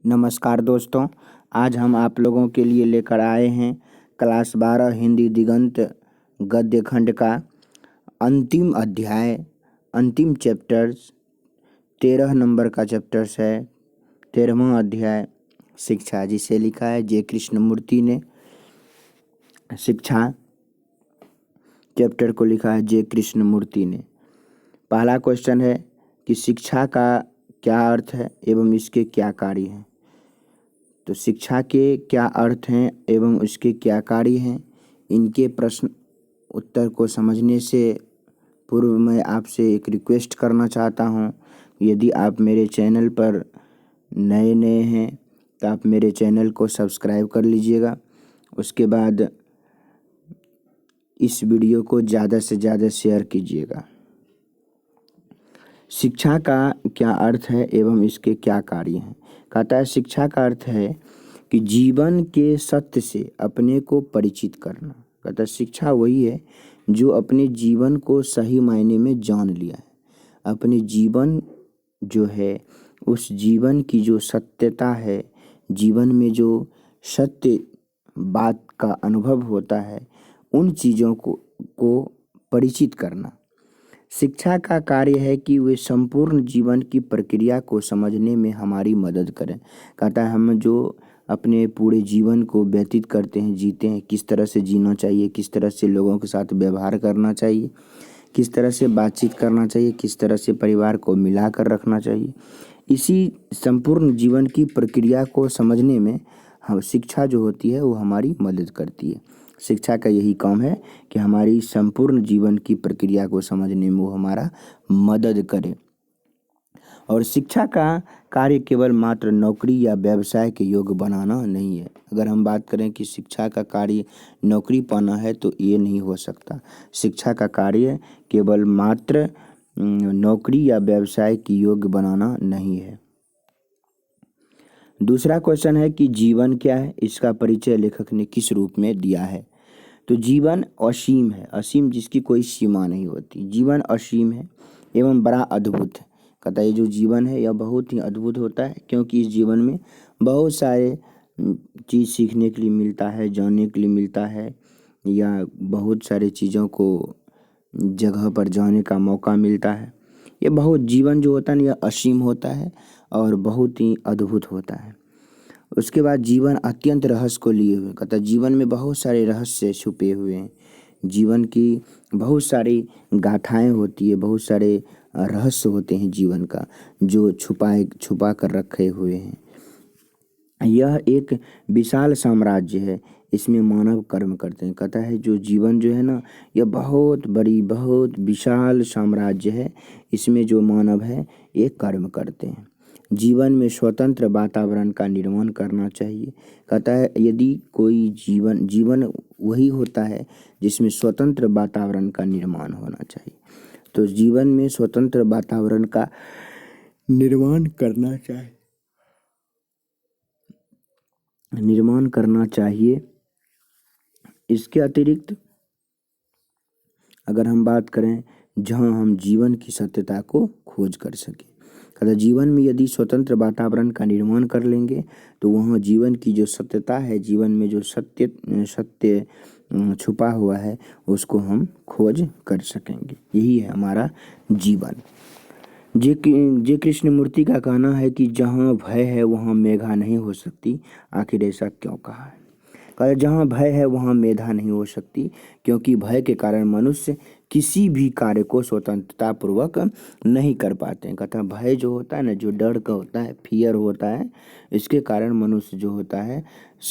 नमस्कार दोस्तों, आज हम आप लोगों के लिए लेकर आए हैं क्लास 12 हिंदी दिगंत गद्य खंड का अंतिम अध्याय, अंतिम चैप्टर्स। 13 नंबर का चैप्टर्स है, 13वां अध्याय शिक्षा, जिसे लिखा है जे कृष्णमूर्ति ने। शिक्षा चैप्टर को लिखा है जे कृष्णमूर्ति ने। पहला क्वेश्चन है कि शिक्षा का क्या अर्थ है एवं इसके क्या कार्य हैं। तो शिक्षा के क्या अर्थ हैं एवं उसके क्या कार्य हैं, इनके प्रश्न उत्तर को समझने से पूर्व मैं आपसे एक रिक्वेस्ट करना चाहता हूं। यदि आप मेरे चैनल पर नए नए हैं तो आप मेरे चैनल को सब्सक्राइब कर लीजिएगा। उसके बाद इस वीडियो को ज़्यादा से ज़्यादा शेयर कीजिएगा। शिक्षा का क्या अर्थ है एवं इसके क्या कार्य हैं। कहता है शिक्षा का अर्थ है कि जीवन के सत्य से अपने को परिचित करना। कहता है शिक्षा वही है जो अपने जीवन को सही मायने में जान लिया है। अपने जीवन जो है, उस जीवन की जो सत्यता है, जीवन में जो सत्य बात का अनुभव होता है, उन चीज़ों को परिचित करना। शिक्षा का कार्य है कि वे संपूर्ण जीवन की प्रक्रिया को समझने में हमारी मदद करें। कहता है हम जो अपने पूरे जीवन को व्यतीत करते हैं, जीते हैं, किस तरह से जीना चाहिए, किस तरह से लोगों के साथ व्यवहार करना चाहिए, किस तरह से बातचीत करना चाहिए, किस तरह से परिवार को मिलाकर रखना चाहिए, इसी संपूर्ण जीवन की प्रक्रिया को समझने में हम शिक्षा जो होती है वो हमारी मदद करती है। शिक्षा का यही काम है कि हमारी संपूर्ण जीवन की प्रक्रिया को समझने में वो हमारा मदद करे। और शिक्षा का कार्य केवल मात्र नौकरी या व्यवसाय के योग्य बनाना नहीं है। अगर हम बात करें कि शिक्षा का कार्य नौकरी पाना है तो ये नहीं हो सकता। शिक्षा का कार्य केवल मात्र नौकरी या व्यवसाय के योग्य बनाना नहीं है। दूसरा क्वेश्चन है कि जीवन क्या है, इसका परिचय लेखक ने किस रूप में दिया है। तो जीवन असीम है, असीम जिसकी कोई सीमा नहीं होती। जीवन असीम है एवं बड़ा अद्भुत है। कहता है ये जो जीवन है यह बहुत ही अद्भुत होता है, क्योंकि इस जीवन में बहुत सारे चीज़ सीखने के लिए मिलता है, जानने के लिए मिलता है, या बहुत सारे चीज़ों को जगह पर जाने का मौका मिलता है। ये बहुत जीवन जो होता है ना, यह असीम होता है और बहुत ही अद्भुत होता है। उसके बाद जीवन अत्यंत रहस्य को लिए हुए। कहता है जीवन में बहुत सारे रहस्य छुपे हुए हैं। जीवन की बहुत सारी गाथाएं होती है, बहुत सारे रहस्य होते हैं जीवन का, जो छुपा कर रखे हुए हैं। यह एक विशाल साम्राज्य है, इसमें मानव कर्म करते हैं। कहता है जो जीवन जो है ना, यह बहुत बड़ी, बहुत विशाल साम्राज्य है, इसमें जो मानव है ये कर्म करते हैं। जीवन में स्वतंत्र वातावरण का निर्माण करना चाहिए। कहता है यदि कोई जीवन वही होता है जिसमें स्वतंत्र वातावरण का निर्माण होना चाहिए। तो जीवन में स्वतंत्र वातावरण का निर्माण करना चाहिए। इसके अतिरिक्त अगर हम बात करें जहां हम जीवन की सत्यता को खोज कर सकें। कहता जीवन में यदि स्वतंत्र वातावरण का निर्माण कर लेंगे तो वहाँ जीवन की जो सत्यता है, जीवन में जो सत्य छुपा हुआ है, उसको हम खोज कर सकेंगे। यही है हमारा जीवन। जे कृष्णमूर्ति का कहना है कि जहाँ भय है वहाँ मेघा नहीं हो सकती। आखिर ऐसा क्यों कहा है। कहता जहाँ भय है वहाँ मेधा नहीं हो सकती, क्योंकि भय के कारण मनुष्य किसी भी कार्य को स्वतंत्रता पूर्वक नहीं कर पाते हैं। कहता भय जो होता है ना, जो डर का होता है, फियर होता है, इसके कारण मनुष्य जो होता है,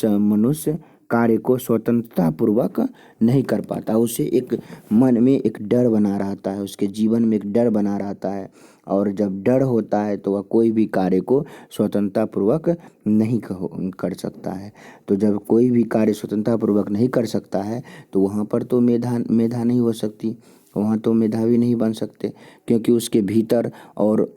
मनुष्य कार्य को स्वतंत्रता पूर्वक नहीं कर पाता। उसे एक मन में एक डर बना रहता है, उसके जीवन में एक डर बना रहता है, और जब डर होता है तो वह कोई भी कार्य को स्वतंत्रता पूर्वक नहीं कर सकता है। तो जब कोई भी कार्य स्वतंत्रता पूर्वक नहीं कर सकता है तो वहाँ पर तो मेधा नहीं हो सकती, वहाँ तो मेधावी नहीं बन सकते, क्योंकि उसके भीतर और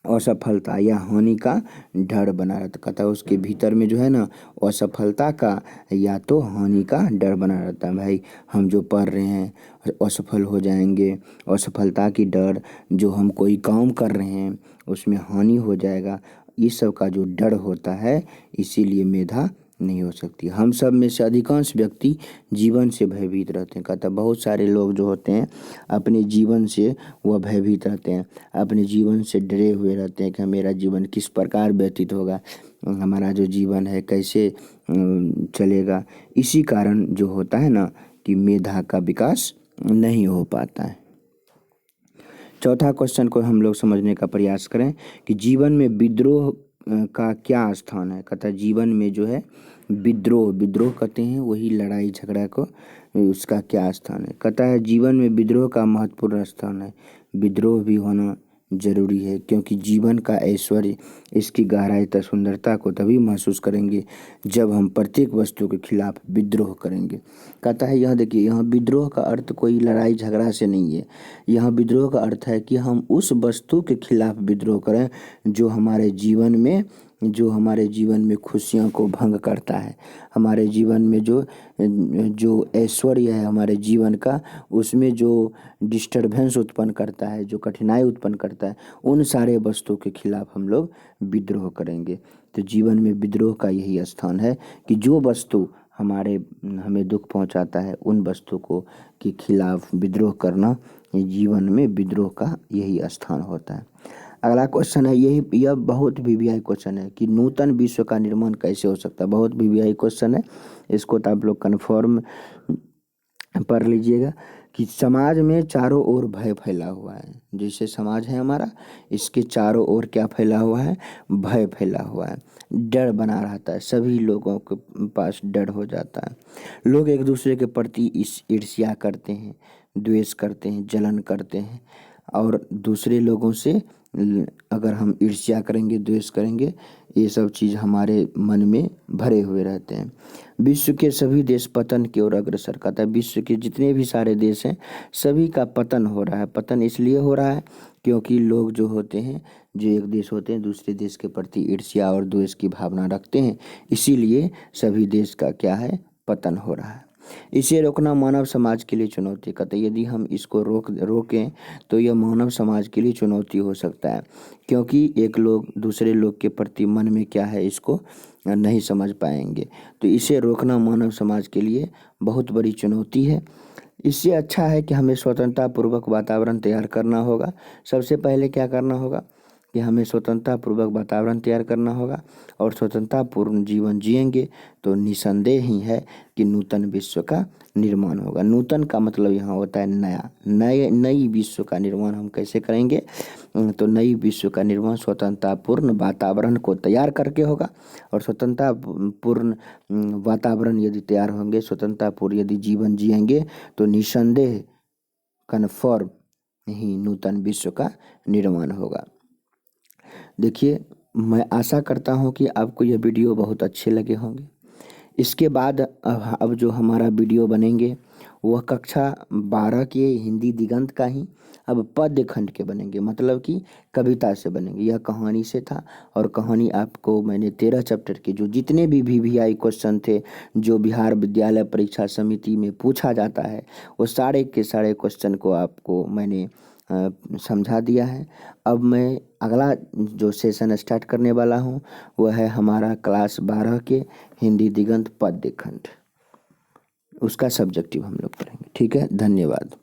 असफलता या हानि का डर बना रहता। कहता है उसके भीतर में जो है ना, असफलता का या तो हानि का डर बना रहता है। भाई हम जो पढ़ रहे हैं असफल हो जाएंगे, असफलता की डर, जो हम कोई काम कर रहे हैं उसमें हानि हो जाएगा, इस सब का जो डर होता है, इसीलिए मेधा नहीं हो सकती। हम सब में से अधिकांश व्यक्ति जीवन से भयभीत रहते हैं। कहता बहुत सारे लोग जो होते हैं अपने जीवन से वह भयभीत रहते हैं, अपने जीवन से डरे हुए रहते हैं कि मेरा जीवन किस प्रकार व्यतीत होगा, हमारा जो जीवन है कैसे चलेगा। इसी कारण जो होता है ना कि मेधा का विकास नहीं हो पाता है। चौथा क्वेश्चन को हम लोग समझने का प्रयास करें कि जीवन में विद्रोह का क्या स्थान है। कहता है जीवन में जो है विद्रोह, विद्रोह कहते हैं वही लड़ाई झगड़ा को, उसका क्या स्थान है। कहता है जीवन में विद्रोह का महत्वपूर्ण स्थान है। विद्रोह भी होना जरूरी है, क्योंकि जीवन का ऐश्वर्य, इसकी गहराई तथा सुंदरता को तभी महसूस करेंगे जब हम प्रत्येक वस्तु के खिलाफ विद्रोह करेंगे। कहता है यह देखिए, यहाँ विद्रोह का अर्थ कोई लड़ाई झगड़ा से नहीं है। यहाँ विद्रोह का अर्थ है कि हम उस वस्तु के खिलाफ विद्रोह करें जो हमारे जीवन में खुशियों को भंग करता है, हमारे जीवन में जो ऐश्वर्य है हमारे जीवन का, उसमें जो डिस्टरबेंस उत्पन्न करता है, जो कठिनाई उत्पन्न करता है, उन सारे वस्तुओं के खिलाफ हम लोग विद्रोह करेंगे। तो जीवन में विद्रोह का यही स्थान है कि जो वस्तु हमें दुख पहुंचाता है, उन वस्तु को के खिलाफ विद्रोह करना, जीवन में विद्रोह का यही स्थान होता है। अगला क्वेश्चन है, यह बहुत वीवीआई क्वेश्चन है कि नूतन विश्व का निर्माण कैसे हो सकता है। बहुत वीवीआई क्वेश्चन है, इसको तो आप लोग कन्फर्म पढ़ लीजिएगा कि समाज में चारों ओर भय फैला हुआ है। जैसे समाज है हमारा, इसके चारों ओर क्या फैला हुआ है, भय फैला हुआ है, डर बना रहता है, सभी लोगों के पास डर हो जाता है। लोग एक दूसरे के प्रति ईर्ष्या करते हैं, द्वेष करते हैं, जलन करते हैं, और दूसरे लोगों से अगर हम ईर्ष्या करेंगे, द्वेष करेंगे, ये सब चीज़ हमारे मन में भरे हुए रहते हैं। विश्व के सभी देश पतन की ओर अग्रसर, कहता है विश्व के जितने भी सारे देश हैं सभी का पतन हो रहा है। पतन इसलिए हो रहा है क्योंकि लोग जो होते हैं, जो एक देश होते हैं दूसरे देश के प्रति ईर्ष्या और द्वेष की भावना रखते हैं, इसीलिए सभी देश का क्या है, पतन हो रहा है। इसे रोकना मानव समाज के लिए चुनौती, कहते हैं यदि हम इसको रोकें तो यह मानव समाज के लिए चुनौती हो सकता है, क्योंकि एक लोग दूसरे लोग के प्रति मन में क्या है इसको नहीं समझ पाएंगे। तो इसे रोकना मानव समाज के लिए बहुत बड़ी चुनौती है। इससे अच्छा है कि हमें स्वतंत्रता पूर्वक वातावरण तैयार करना होगा। सबसे पहले क्या करना होगा कि हमें स्वतंत्रता पूर्वक वातावरण तैयार करना होगा, और स्वतंत्रतापूर्ण जीवन जिएंगे तो निसंदेह ही है कि नूतन विश्व का निर्माण होगा। नूतन का मतलब यहाँ होता है नया, नई विश्व का निर्माण हम कैसे करेंगे, तो नई विश्व का निर्माण स्वतंत्रतापूर्ण वातावरण को तैयार करके होगा। और स्वतंत्रतापूर्ण वातावरण यदि तैयार होंगे, स्वतंत्रतापूर्ण यदि जीवन जिएंगे, तो निसंदेह कन्फर्म ही नूतन विश्व का निर्माण होगा। देखिए, मैं आशा करता हूँ कि आपको यह वीडियो बहुत अच्छे लगे होंगे। इसके बाद अब जो हमारा वीडियो बनेंगे वह कक्षा 12 के हिंदी दिगंत का ही अब पद्य खंड के बनेंगे, मतलब कि कविता से बनेंगे। यह कहानी से था, और कहानी आपको मैंने 13 चैप्टर के जो जितने भी वीवीआई क्वेश्चन थे जो बिहार विद्यालय परीक्षा समिति में पूछा जाता है, वो सारे के सारे क्वेश्चन को आपको मैंने समझा दिया है। अब मैं अगला जो सेशन स्टार्ट करने वाला हूँ वह है हमारा क्लास 12 के हिंदी दिगंत पद्य खंड, उसका सब्जेक्टिव हम लोग पढ़ेंगे। ठीक है, धन्यवाद।